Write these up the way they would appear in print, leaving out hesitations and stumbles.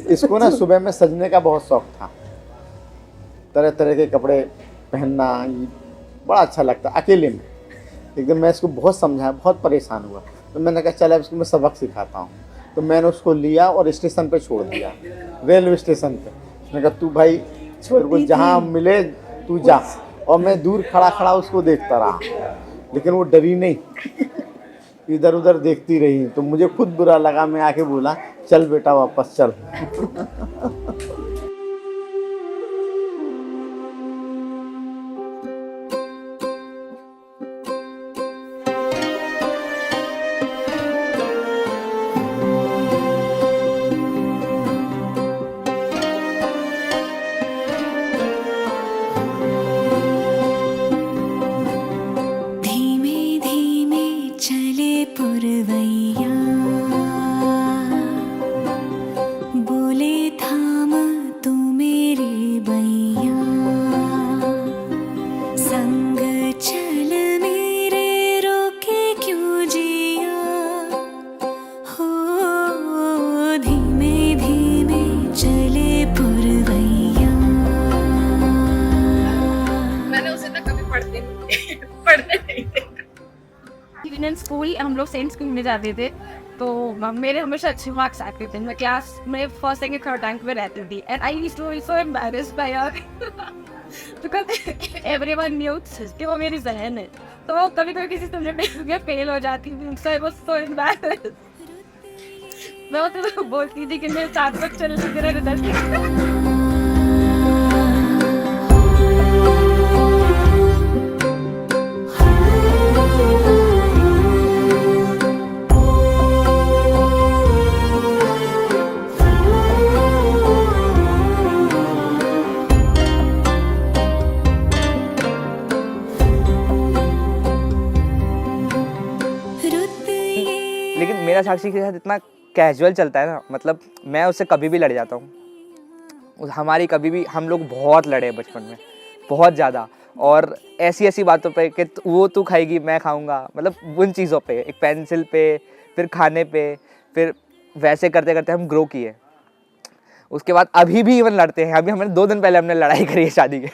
इसको ना सुबह में सजने का बहुत शौक था, तरह तरह के कपड़े पहनना, ये बड़ा अच्छा लगता अकेले में। एकदम मैं इसको बहुत समझाया, बहुत परेशान हुआ, तो मैंने कहा चल अब इसको मैं सबक सिखाता हूँ। तो मैंने उसको लिया और स्टेशन पे छोड़ दिया, रेलवे स्टेशन पे। उसने कहा तू भाई तेरे को जहाँ मिले तू जा। और मैं दूर खड़ा खड़ा उसको देखता रहा, लेकिन वो डरी नहीं, इधर उधर देखती रही। तो मुझे खुद बुरा लगा, मैं आके बोला चल बेटा वापस चल। धीमे धीमे चले पुरवैया, बोले थाम तू मेरे बैया, संग चल मेरे रोके क्यों जिया, हो धीमे धीमे चले पुरवैया। मैंने उसे ना कभी पढ़ते नहीं देखा। इवन इन स्कूल हम लोग सेंट स्कूल में जाते थे, तो मेरे हमेशा अच्छे मार्क्स आते थे। मैं क्लास में फर्स्ट सेकंड थर्ड रैंक पे रहती थी, and I used to be so embarrassed by her because everyone knew कि वो मेरी बहन है। तो कभी कभी किसी सब्जेक्ट में फेल हो जाती थी, सो आई वाज सो एम्बैरेस्ड। मैं तो बोलती थी कि मेरे साथ में चल तेरा रिजल्ट। लेकिन मेरा साक्षी के साथ इतना कैजुअल चलता है ना, मतलब मैं उससे कभी भी लड़ जाता हूँ। हमारी कभी भी, हम लोग बहुत लड़े बचपन में, बहुत ज़्यादा, और ऐसी ऐसी बातों पे कि वो तू खाएगी मैं खाऊंगा, मतलब उन चीज़ों पे, एक पेंसिल पे, फिर खाने पे, फिर वैसे करते करते हम ग्रो किए। उसके बाद अभी भी इवन लड़ते हैं। अभी हमने 2 दिन पहले हमने लड़ाई करी है शादी के।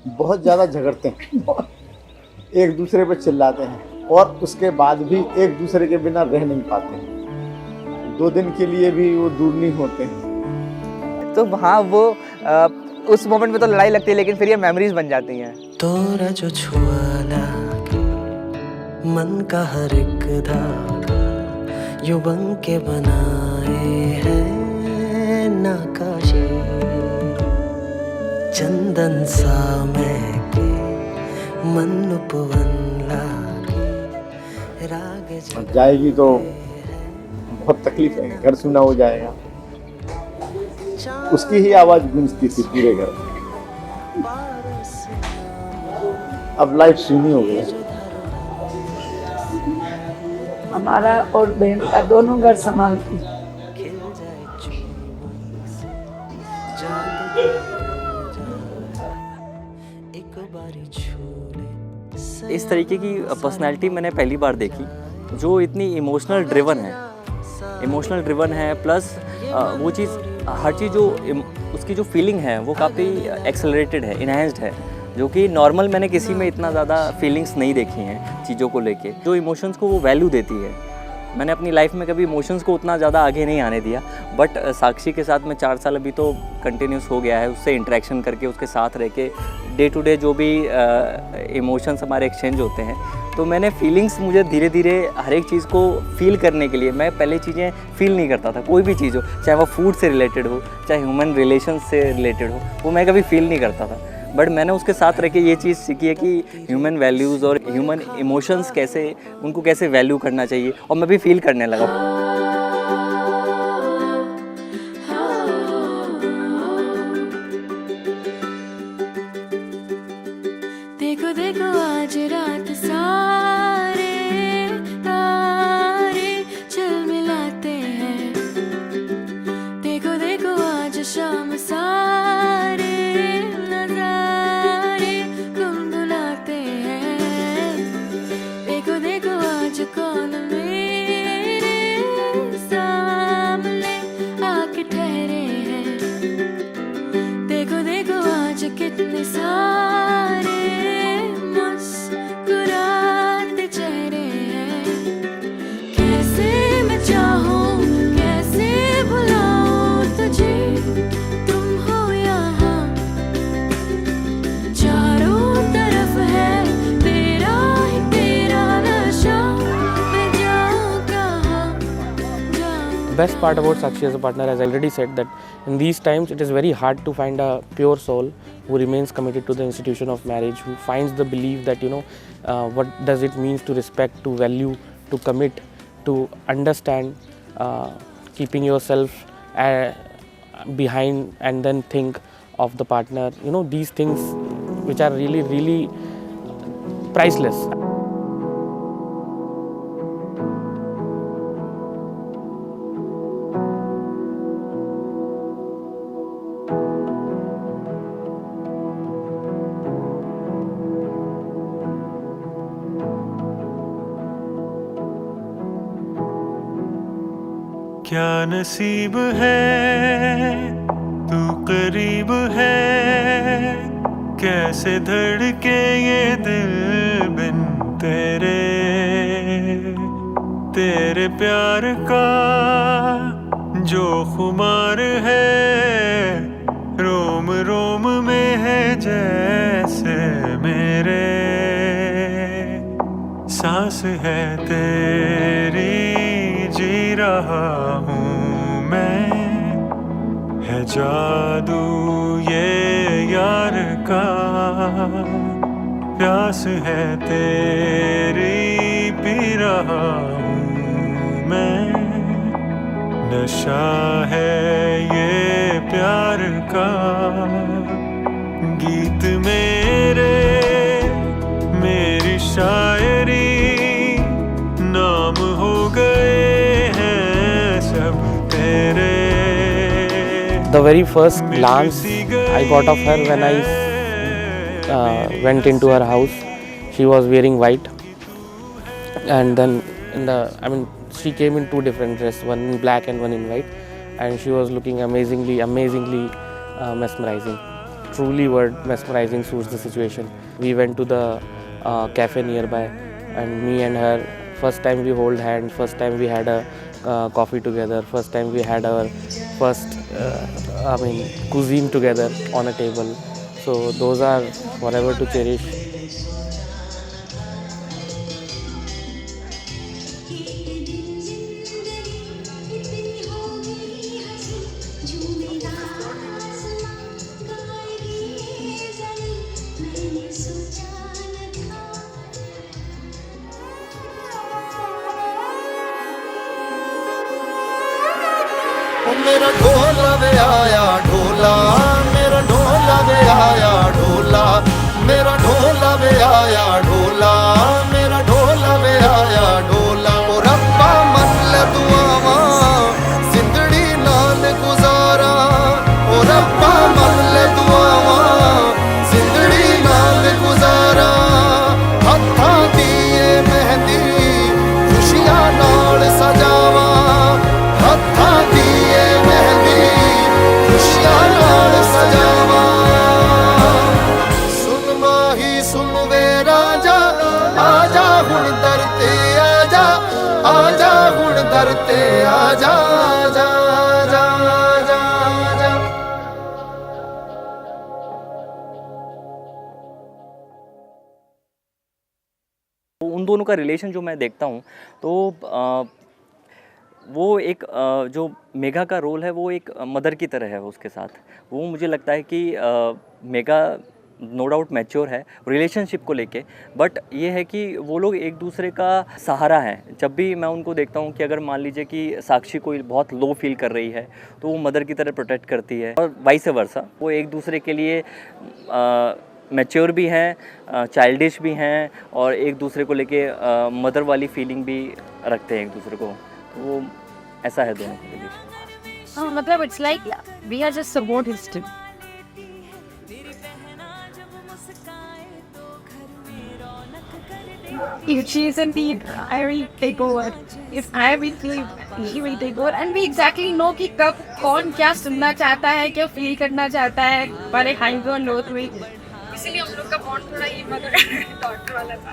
बहुत ज़्यादा झगड़ते हैं, एक दूसरे पे चिल्लाते हैं, और उसके बाद भी एक दूसरे के बिना रह नहीं पाते हैं। 2 दिन के लिए भी वो दूर नहीं होते हैं। तो हाँ, वो उस मोमेंट में तो लड़ाई लगती है, लेकिन फिर ये मेमोरीज बन जाती हैं। तोरा जो छुआ लागे मन का हर एक धागा, यूं बन के बनाए हैं नक्काशी, चंदन सा महके मन उपवन लागे, राग और जाएगी तो बहुत तकलीफ है, घर सुना हो जाएगा। उसकी ही आवाज़ गूंजती थी पूरे घर में, अब लाइफ सुनी हो गई। हमारा और बहन का दोनों घर संभालती। खिल जाए चूड़ी से, जादू एक बारी छू ले। इस तरीके की पर्सनैलिटी मैंने पहली बार देखी, जो इतनी इमोशनल ड्रिवन है, प्लस वो चीज़, हर चीज़ जो उसकी जो फीलिंग है वो काफ़ी एक्सेलरेटेड है, इन्हेंस्ड है, जो कि नॉर्मल मैंने किसी में इतना ज़्यादा फीलिंग्स नहीं देखी हैं चीज़ों को लेके। जो इमोशंस को वो वैल्यू देती है, मैंने अपनी लाइफ में कभी इमोशंस को उतना ज़्यादा आगे नहीं आने दिया। बट साक्षी के साथ में 4 साल अभी तो कंटिन्यूस हो गया है, उससे इंटरेक्शन करके, उसके साथ रह के डे टू डे जो भी इमोशंस हमारे एक्सचेंज होते हैं, तो मैंने फीलिंग्स, मुझे धीरे धीरे हर एक चीज़ को फील करने के लिए, मैं पहले चीज़ें फील नहीं करता था, कोई भी चीज़ हो, चाहे वो फूड से रिलेटेड हो, चाहे ह्यूमन रिलेशन से रिलेटेड हो, वो मैं कभी फील नहीं करता था। बट मैंने उसके साथ रह के ये चीज़ सीखी है कि ह्यूमन वैल्यूज़ और ह्यूमन इमोशंस कैसे, उनको कैसे वैल्यू करना चाहिए, और मैं भी फील करने लगा। देखो देखो आज रात सारे तारे चल मिलाते हैं, देखो देखो आज शाम सारे नजारे गुनगुनाते हैं, देखो देखो आज कौन मेरे चेहरे हैं, देखो देखो आज कितने सारे मुस्कुराते चेहरे हैं। कैसे मैं चाहूं, कैसे भुलाऊं तुझे, तुम हो यहाँ चारों तरफ है तेरा ही तेरा नशा, मैं जाऊं कहाँ जाऊं। Best part about Sakshi as a partner, as I already said, that in these times it is very hard to find a pure soul who remains committed to the institution of marriage, who finds the belief that what does it means to respect, to value, to commit, to understand, keeping yourself behind and then think of the partner. These things which are really, really priceless. क्या नसीब है तू करीब है, कैसे धड़के ये दिल बिन तेरे प्यार का जो खुमार है, रोम रोम में है जैसे मेरे, सांस है तेरी जी रहा हूँ मैं, है जादू ये यार का, प्यास है तेरी पी रहा हूँ मैं, नशा है ये प्यार का। गीत मेरी शायरी नाम हो गए हैं सब तेरे। The very first glance I got of her when I went into her house, she was wearing white, and then she came in two different dresses, one in black and one in white, and she was looking amazingly mesmerizing. Truly word mesmerizing suits the situation. We went to the cafe nearby, and me and her, first time we hold hands, first time we had a coffee together, first time we had our first cuisine together on a table. So those are forever to cherish. मेरा ढोला वे आया ढोला, मेरा ढोला वे आया ढोला, मेरा ढोला वे आया ढोला, मेरा ढोला वे आया ढोला। ओ रब्बा मन ले दुआवा जिंदड़ी नाल गुजारा, ओ रब्बा मन ले दुआवा जिंदड़ी नाल गुजारा। हत्थां दी मेहंदी खुशियां नाल सजावा, हत्थां दी आजा जा जा जा जा। उन दोनों का रिलेशन जो मैं देखता हूँ तो वो एक जो मेघा का रोल है वो एक मदर की तरह है उसके साथ। वो मुझे लगता है कि मेघा नो डाउट मैच्योर है रिलेशनशिप को लेके, बट ये है कि वो लोग एक दूसरे का सहारा हैं। जब भी मैं उनको देखता हूँ कि अगर मान लीजिए कि साक्षी कोई बहुत लो फील कर रही है तो वो मदर की तरह प्रोटेक्ट करती है, और वाइस वर्सा। वो एक दूसरे के लिए मैच्योर भी हैं, चाइल्डिश भी हैं, और एक दूसरे को लेके मदर वाली फीलिंग भी रखते हैं एक दूसरे को। तो वो ऐसा है दोनों के बीच। मतलब it's like we are just support system. She is indeed. I really take over. if I will feel, he will take over, and we exactly know कि कब कौन क्या सुनना चाहता है, क्या फील करना चाहता है, हमारे हाइज और लोज में, इसीलिए हम लोग का बॉन्ड थोड़ा ये मदर डॉटर वाला था.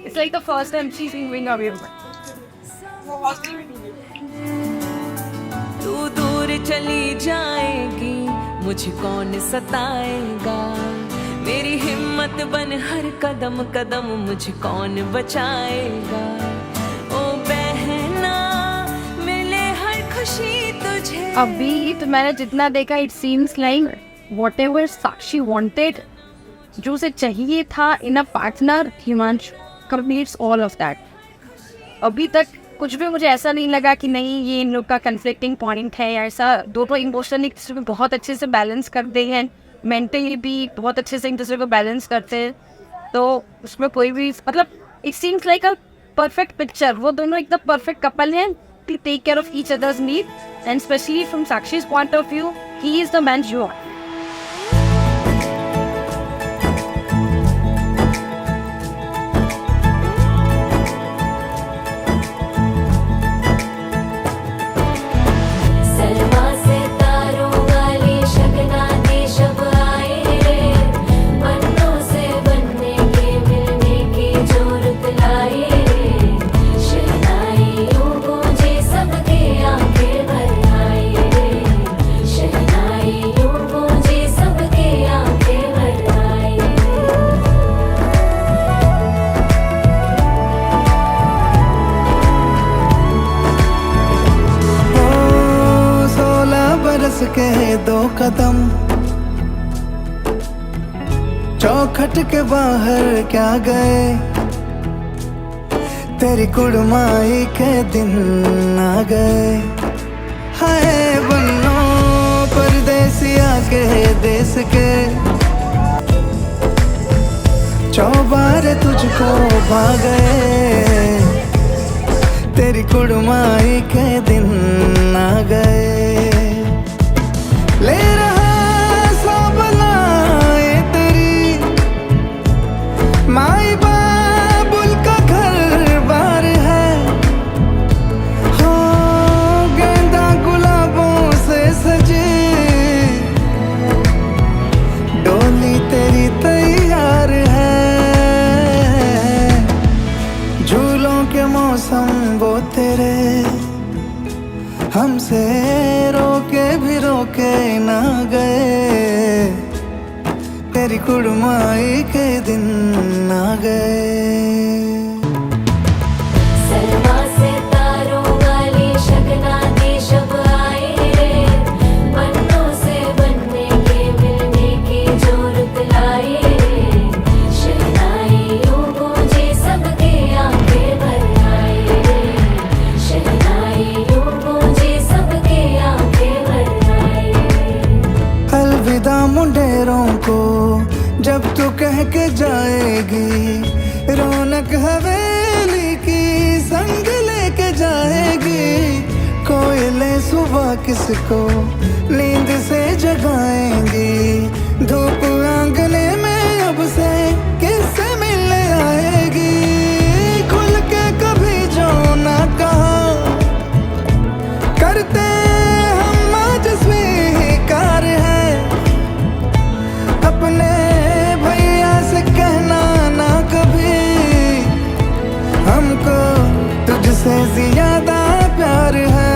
It's like the first time she's moving away from वो हॉस्टल में नहीं है. तू दूर चली जाएगी मुझे कौन सताएगा, मेरी हिम्मत बन हर कदम कदम मुझे कौन बचाएगा. ओ बहना मिले हर खुशी तुझे. अभी तो मैंने जितना देखा, it seems like whatever Sakshi wanted, जो उसे चाहिए था in a partner, Himanshu completes all of that. अभी तक कुछ भी मुझे ऐसा नहीं लगा कि नहीं ये इन लोग का कन्फ्लिक्टिंग पॉइंट है या ऐसा. दोनों इमोशनली एक दूसरे को बहुत अच्छे से बैलेंस करते हैं, मेंटली भी बहुत अच्छे से एक दूसरे को बैलेंस करते हैं. तो उसमें कोई भी मतलब it seems like a perfect picture. वो दोनों एकदम परफेक्ट कपल हैं to take care of each others need, and specially from Sakshi's point of view, he is the man you are. के दो कदम चौखट के बाहर क्या गए, तेरी कुड़माई के दिन आ गए. हाय बन्नो परदेसिया के देश के, चौबारे तुझको भागे, तेरी कुड़माई के दिन आ गए. ले रहा सब लाए तेरी माई बाबुल का घर बार है. हो गेंदा गुलाबों से सजे डोली तेरी तैयार है. झूलों के मौसम वो तेरे हमसे रोके भी रोके ना गए, तेरी कुड़माई के दिन आ गए. मुंडेरों को जब तू कह के जाएगी, रौनक हवेली की संग लेके जाएगी. कोयले सुबह किसको नींद से जगाएंगी, धूप आंगने में अब से किससे मिलने आएगी. खुल के कभी जो ना कहा करते हम आज स्वीकार है, अपने भैया से कहना ना कभी, हमको तुझसे ज्यादा प्यार है.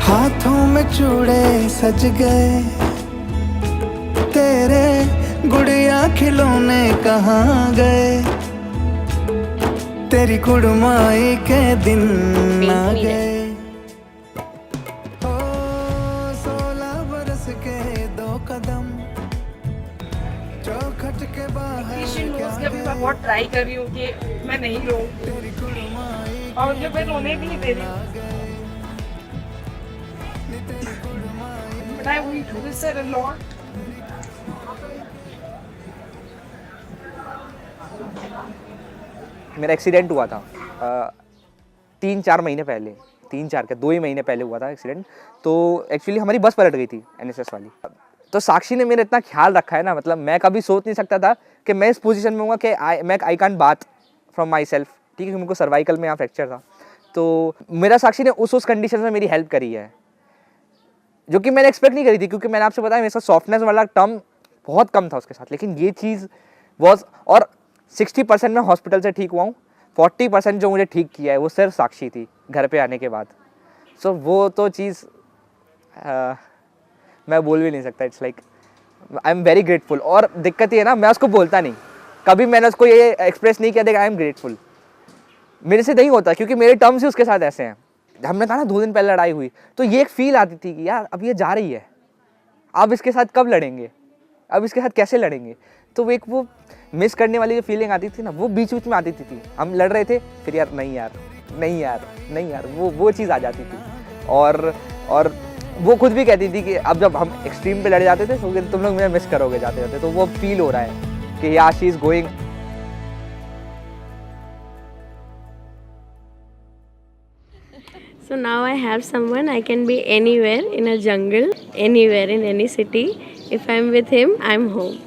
हाथों में चूड़े सज गए, तेरे गुड़िया खिलौने कहाँ गए, तेरी कुड़माई के दिन आ गए. मैं बहुत ट्राई कर रही हूँ कि मैं नहीं रोऊं, और जब मैं रोने भी नहीं दे रही, but I will do this a lot. मेरा एक्सीडेंट हुआ था 3-4 महीने पहले, 2 ही महीने पहले हुआ था एक्सीडेंट. तो एक्चुअली हमारी बस पलट गई थी NSS वाली. तो साक्षी ने मेरा इतना ख्याल रखा है ना, मतलब मैं कभी सोच नहीं सकता था कि मैं इस पोजीशन में हूँ कि आई कांट बात फ्रॉम माई सेल्फ, ठीक है, मुझको सर्वाइकल में यहाँ फ्रैक्चर था। तो मेरा साक्षी ने उस कंडीशन में मेरी हेल्प करी है, जो कि मैंने एक्सपेक्ट नहीं करी थी, क्योंकि मैंने आपसे बताया मेरे साथ सॉफ्टनेस वाला टर्म बहुत कम था उसके साथ, लेकिन ये चीज़ वॉज, और 60% मैं हॉस्पिटल से ठीक हुआ हूँ, 40% जो मुझे ठीक किया है वो सिर्फ साक्षी थी घर पे आने के बाद। सो वो तो चीज़ मैं बोल भी नहीं सकता। It's like I am very grateful. और दिक्कत ये है ना, मैं उसको बोलता नहीं, कभी मैंने उसको ये एक्सप्रेस नहीं किया देखा आई एम ग्रेटफुल, मेरे से नहीं होता, क्योंकि मेरे टर्म्स ही उसके साथ ऐसे हैं। हमने कहा ना 2 दिन पहले लड़ाई हुई, तो ये एक फील आती थी कि यार अब ये जा रही है, अब इसके साथ कब लड़ेंगे, अब इसके साथ कैसे लड़ेंगे। तो एक वो मिस करने वाली जो फीलिंग आती थी ना, वो बीच बीच में आती थी। हम लड़ रहे थे, फिर यार नहीं यार नहीं यार नहीं यार, वो चीज़ आ जाती थी। और वो खुद भी कहती थी कि अब जब हम एक्सट्रीम पे लड़ जाते थे तो तुम लोग मुझे मिस करोगे जाते जाते। तो वो फील हो रहा है कि यार she is going. So now I have someone, I can be anywhere in a jungle, anywhere in any city. If I'm with him, I'm home.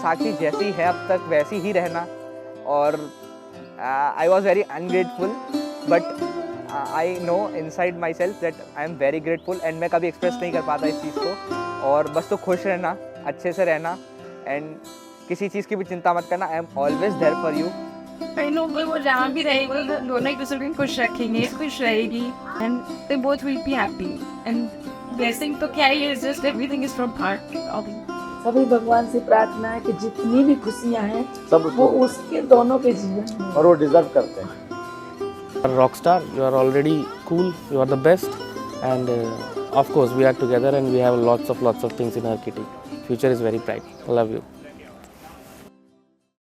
साक्षी जैसी है अब तक वैसी ही रहना। और I was very ungrateful, but I know inside my self that I am very grateful, and मैं कभी express नहीं कर पाता इस चीज़ को। और बस तो खुश रहना, अच्छे से रहना, एंड किसी चीज़ की भी चिंता मत करना। I am always there for you. वो जहाँ भी रहेगी वो दोनों एक दूसरे को खुश रखेंगे, खुश रहेगी, and they both will be happy. And blessing तो क्या ही है, just everything is from heart. सभी भगवान से प्रार्थना है कि जितनी भी खुशियाँ हैं सब वो उसके दोनों के जीवन में, और वो डिजर्व करते हैं। Rockstar, you are already cool, you are the best, and of course we are together and we have lots of things in our kitty. Future is very bright. I love you.